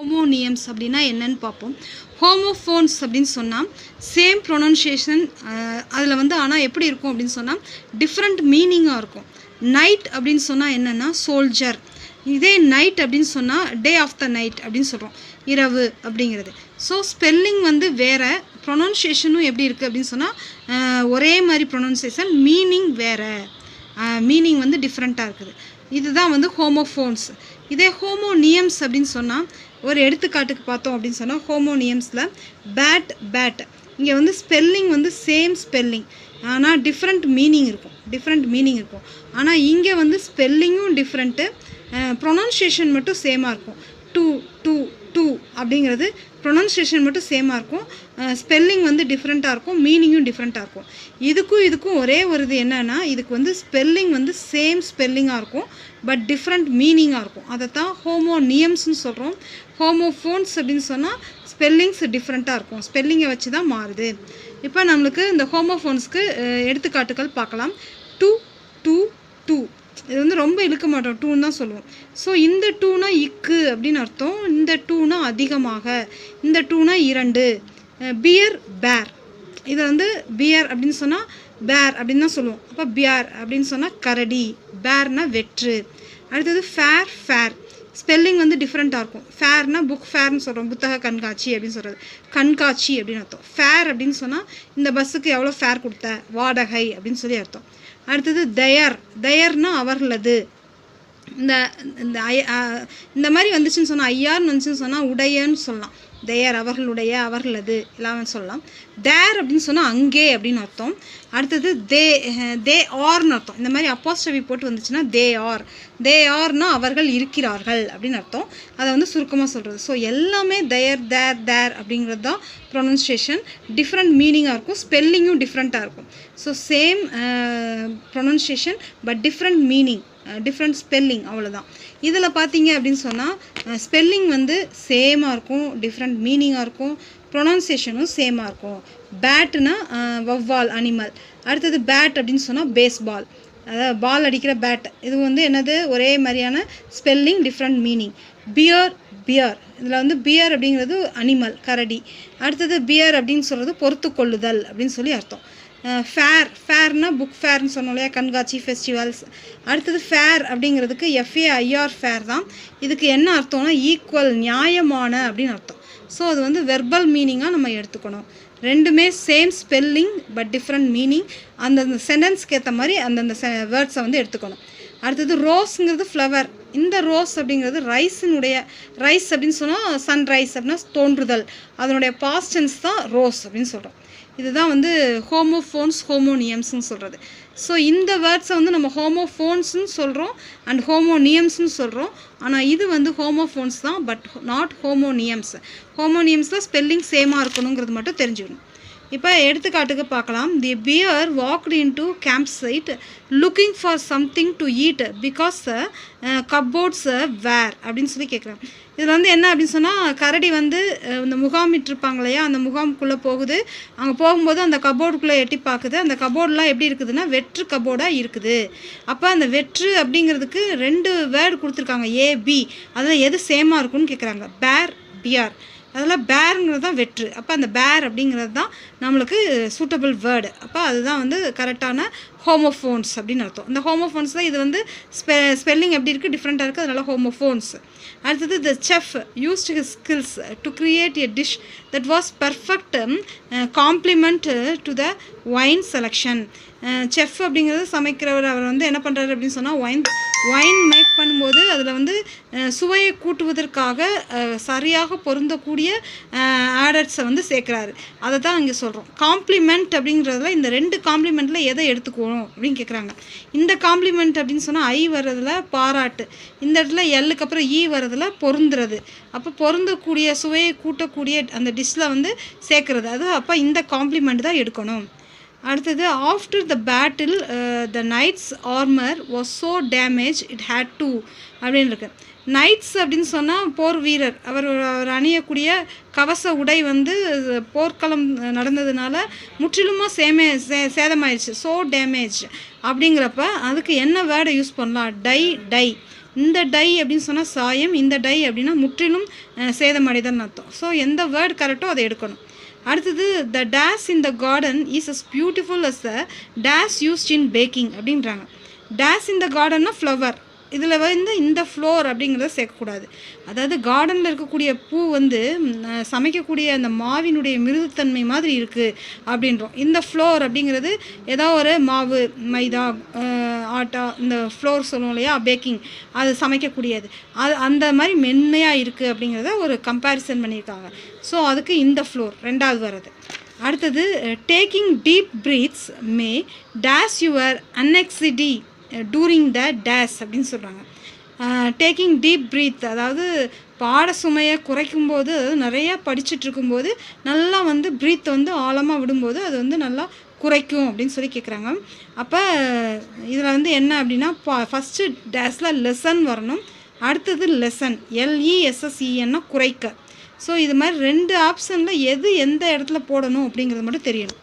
ஹோமோனியம்ஸ் அப்படின்னா என்னன்னு பார்ப்போம். ஹோமோஃபோன்ஸ் அப்படின்னு சொன்னால் சேம் ப்ரொனன்சியேஷன், அதில் வந்து ஆனால் எப்படி இருக்கும் அப்படின்னு சொன்னால் டிஃப்ரெண்ட் மீனிங்காக இருக்கும். நைட் அப்படின்னு சொன்னால் என்னென்னா சோல்ஜர், இதே நைட் அப்படின்னு சொன்னால் டே ஆஃப் த நைட் அப்படின்னு சொல்கிறோம், இரவு அப்படிங்கிறது. ஸோ ஸ்பெல்லிங் வந்து வேறு, ப்ரொனன்சியேஷனும் எப்படி இருக்குது அப்படின்னு சொன்னால் ஒரே மாதிரி ப்ரொனன்சியேஷன், மீனிங் வேறு, மீனிங் வந்து டிஃப்ரெண்ட்டாக இருக்குது. இதுதான் வந்து ஹோமோஃபோன்ஸ். இதே ஹோமோனியம்ஸ் அப்படின்னு சொன்னால் ஒரு எடுத்துக்காட்டுக்கு பார்த்தோம் அப்படின்னு சொன்னால் ஹோமோனியம்ஸில் பேட் இங்கே வந்து ஸ்பெல்லிங் வந்து சேம் ஸ்பெல்லிங், ஆனால் டிஃப்ரெண்ட் மீனிங் இருக்கும். ஆனால் இங்கே வந்து ஸ்பெல்லிங்கும் டிஃப்ரெண்ட்டு, ப்ரொனன்சியேஷன் மட்டும் சேமாக இருக்கும். டூ அப்படிங்கிறது ப்ரொனன்சியேஷன் மட்டும் சேமாக இருக்கும், ஸ்பெல்லிங் வந்து டிஃப்ரெண்ட்டாக இருக்கும், மீனிங்கும் டிஃப்ரெண்ட்டாக இருக்கும். இதுக்கும் ஒரே ஒரு இது என்னென்னா, இதுக்கு வந்து ஸ்பெல்லிங் வந்து சேம் ஸ்பெல்லிங்காக இருக்கும், பட் டிஃப்ரெண்ட் மீனிங்காக இருக்கும். அதை தான் ஹோமோனியம்ஸ்னு சொல்கிறோம். ஹோமோஃபோன்ஸ் அப்படின்னு சொன்னால் ஸ்பெல்லிங்ஸ் டிஃப்ரெண்ட்டாக இருக்கும், ஸ்பெல்லிங்கை வச்சு தான் மாறுது. இப்போ நம்மளுக்கு இந்த ஹோமோஃபோன்ஸ்க்கு எடுத்துக்காட்டுகள் பார்க்கலாம். டூ இது வந்து ரொம்ப இழுக்க மாட்டோம், டூன்னு தான் சொல்லுவோம். ஸோ இந்த டூனா இக்கு அப்படின்னு அர்த்தம், இந்த டூனா அதிகமாக, இந்த டூனா இரண்டு. பியர் பேர், இதை வந்து பியர் அப்படின்னு சொன்னால் பேர் அப்படின்னு தான் சொல்லுவோம். அப்போ பியர் அப்படின்னு சொன்னால் கரடி, பேர்னா வெற்று. அடுத்தது ஃபேர், ஸ்பெல்லிங் வந்து டிஃப்ரெண்ட்டாக இருக்கும். ஃபேர்னா புக் ஃபேர்னு சொல்கிறோம், புத்தக கண்காட்சி அப்படின்னு சொல்கிறது, கண்காட்சி அப்படின்னு அர்த்தம். ஃபேர் அப்படின்னு சொன்னால் இந்த பஸ்ஸுக்கு எவ்வளோ ஃபேர் கொடுத்த, வாடகை அப்படின்னு சொல்லி அர்த்தம். அடுத்தது தயர்னா அவர்களது. இந்த மாதிரி வந்துச்சுன்னு சொன்னால், ஐயார்னு வந்துச்சுன்னு சொன்னால் உடையன்னு சொல்லலாம். தயர் அவர்களுடைய, அவர்களது எல்லாமே சொல்லலாம். தேர் அப்படின்னு சொன்னால் அங்கே அப்படின்னு அர்த்தம். அடுத்தது தே ஆர்னு அர்த்தம். இந்த மாதிரி அப்போஸ்ட்ரஃபி போட்டு வந்துச்சுன்னா தே ஆர்னா அவர்கள் இருக்கிறார்கள் அப்படின்னு அர்த்தம். அதை வந்து சுருக்கமாக சொல்கிறது. ஸோ எல்லாமே தேர் அப்படிங்கிறது தான் ப்ரொனன்சியேஷன். டிஃப்ரெண்ட் மீனிங்காக இருக்கும், ஸ்பெல்லிங்கும் டிஃப்ரெண்ட்டாக இருக்கும். So same pronunciation but different meaning, different spelling, அவ்வளோதான். இதில் பார்த்தீங்க அப்படின்னு சொன்னால் ஸ்பெல்லிங் வந்து சேமாக இருக்கும், டிஃப்ரெண்ட் மீனிங்காக இருக்கும், ப்ரொனன்சியேஷனும் சேமாக இருக்கும். பேட்டுனா வவ்வால், அனிமல். அடுத்தது பேட் அப்படின்னு சொன்னால் பேஸ்பால், அதாவது பால் அடிக்கிற பேட். இது வந்து என்னது, ஒரே மாதிரியான ஸ்பெல்லிங், டிஃப்ரெண்ட் மீனிங். பியர் இதில் வந்து பியர் அப்படிங்கிறது அனிமல், கரடி. அடுத்தது பியர் அப்படின்னு சொல்கிறது பொறுத்து கொள்ளுதல் அப்படின்னு சொல்லி அர்த்தம். ஃபேர்னா புக் ஃபேர்னு சொன்னோம் இல்லையா, கண்காட்சி, ஃபெஸ்டிவல்ஸ். அடுத்தது ஃபேர் அப்படிங்கிறதுக்கு FAIR ஃபேர் தான். இதுக்கு என்ன அர்த்தம்னா ஈக்குவல், நியாயமான அப்படின்னு அர்த்தம். ஸோ அது வந்து வெர்பல் மீனிங்காக நம்ம எடுத்துக்கணும். ரெண்டுமே same spelling but different meaning. அந்தந்த சென்டென்ஸ்க்கு ஏற்ற மாதிரி அந்தந்த வேர்ட்ஸை வந்து எடுத்துக்கணும். அடுத்தது ரோஸ்ங்கிறது ஃப்ளவர். இந்த ரோஸ் அப்படிங்கிறது ரைஸ் அப்படின்னு சொன்னால் சன்ரைஸ் அப்படின்னா தோன்றுதல், அதனுடைய பாஸ்ட் டென்ஸ் தான் ரோஸ் அப்படின்னு சொல்கிறோம். இதுதான் வந்து ஹோமோஃபோன்ஸ், ஹோமோனியம்ஸ்னு சொல்கிறது. ஸோ இந்த வேர்ட்ஸை வந்து நம்ம ஹோமோஃபோன்ஸ்னு சொல்கிறோம் அண்ட் ஹோமோனியம்ஸ்னு சொல்கிறோம். ஆனால் இது வந்து ஹோமோஃபோன்ஸ் தான், பட் நாட் ஹோமோனியம்ஸ். ஹோமோனியம்ஸில் ஸ்பெல்லிங் சேமாக இருக்கணுங்கிறது மட்டும் தெரிஞ்சுக்கணும். இப்போ எடுத்துக்காட்டுக்கு பார்க்கலாம். The bear walked into camp site looking for something to eat because cupboards were அப்படின்னு சொல்லி கேட்குறாங்க. இதில் வந்து என்ன அப்படின்னு சொன்னால், கரடி வந்து இந்த முகாமிட்டிருப்பாங்க இல்லையா, அந்த முகாமுக்குள்ளே போகுது. அங்கே போகும்போது அந்த கபோர்டுக்குள்ளே எட்டி பார்க்குது. அந்த கபோர்டெலாம் எப்படி இருக்குதுன்னா வெற்று கபோர்டாக இருக்குது. அப்போ அந்த வெற்று அப்படிங்கிறதுக்கு 2 வேர்டு கொடுத்துருக்காங்க, AB. அதில் எது சேமாக இருக்குன்னு கேட்குறாங்க. பியர் அதில் பேருங்கிறது தான் வெற்று. அப்போ அந்த பேர் அப்படிங்கிறது தான் நம்மளுக்கு சூட்டபிள் வேர்டு. அப்போ அதுதான் வந்து கரெக்டான ஹோமோஃபோன்ஸ் அப்படின்னு அர்த்தம். இந்த ஹோமோஃபோன்ஸில் இது வந்து ஸ்பெல்லிங் எப்படி இருக்குது, டிஃப்ரெண்ட்டாக இருக்குது, அதனால் ஹோமோஃபோன்ஸ். அடுத்தது the chef used his skills to create a dish that was perfect compliment to the wine selection. Chef அப்படிங்கிறது சமைக்கிறவர். அவர் வந்து என்ன பண்ணுறாரு அப்படின்னு சொன்னால் ஒயின் மேக் பண்ணும்போது அதில் வந்து சுவையை கூட்டுவதற்காக சரியாக பொருந்தக்கூடிய ஆடட்ஸை வந்து சேர்க்குறாரு. அதை தான் இங்கே சொல்கிறோம். காம்ப்ளிமெண்ட் அப்படிங்கிறதுல இந்த 2 காம்ப்ளிமெண்ட்டில் எதை எடுத்துக்கணும் அப்படின்னு கேட்குறாங்க. இந்த காம்ப்ளிமெண்ட் அப்படின்னு சொன்னால் ஐ வர்றதுல பாராட்டு, இந்த இடத்துல எல்லுக்கு அப்புறம் ஈ வர்றதுல பொருந்துறது. அப்போ பொருந்தக்கூடிய, சுவையை கூட்டக்கூடிய அந்த டிஷ்ஷில் வந்து சேர்க்குறது, அது அப்போ இந்த காம்ப்ளிமெண்ட் தான் எடுக்கணும். அடுத்தது after the battle the knight's armour was so damaged it had to அப்படின்னு இருக்கு. நைட்ஸ் அப்படின்னு சொன்னால் போர் வீரர், அவர் அணியக்கூடிய கவச உடை வந்து போர்க்களம் நடந்ததுனால முற்றிலுமாக சேதமாயிடுச்சு. ஸோ டேமேஜ் அப்படிங்கிறப்ப அதுக்கு என்ன வேர்டை யூஸ் பண்ணலாம், டை. இந்த டை அப்படின்னு சொன்னால் சாயம், இந்த டை அப்படின்னா முற்றிலும் சேதமடைதல்னு அர்த்தம். ஸோ எந்த வேர்டு கரெக்டோ அதை எடுக்கணும். அடுத்தது the days in the garden is as beautiful as the days used in baking அப்படின்றாங்க. டேஸ் இன் த கார்டன்னா ஃப்ளவர், இதில் வந்து இந்த ஃப்ளோர் அப்படிங்கிறத சேர்க்கக்கூடாது. அதாவது கார்டனில் இருக்கக்கூடிய பூ வந்து சமைக்கக்கூடிய அந்த மாவினுடைய மிருதுத்தன்மை மாதிரி இருக்குது அப்படின்றோம். இந்த ஃப்ளோர் அப்படிங்கிறது ஏதோ ஒரு மாவு, மைதா, ஆட்டா, இந்த ஃப்ளோர் சொல்லுவோம் இல்லையா, பேக்கிங், அது சமைக்கக்கூடியது, அது அந்த மாதிரி மென்மையாக இருக்குது அப்படிங்கிறத ஒரு கம்பேரிசன் பண்ணியிருக்காங்க. ஸோ அதுக்கு இந்த ஃப்ளோர் ரெண்டாவது வர்றது. அடுத்தது taking deep breaths may ease your anxiety during the days அப்படின்னு சொல்கிறாங்க. டேக்கிங் டீப் ப்ரீத், அதாவது பாட சுமையை குறைக்கும்போது, அதாவது நிறையா படிச்சுட்டு இருக்கும்போது நல்லா வந்து ப்ரீத் வந்து ஆழமாக விடும்போது அது வந்து நல்லா குறைக்கும் அப்படின்னு சொல்லி கேட்குறாங்க. அப்போ இதில் வந்து என்ன அப்படின்னா ஃபஸ்ட்டு டேஸில் லெசன் வரணும், அடுத்தது லெசன், LESSEN குறைக்க. ஸோ இது மாதிரி 2 ஆப்ஷனில் எது எந்த இடத்துல போடணும் அப்படிங்கிறது மட்டும் தெரியணும்.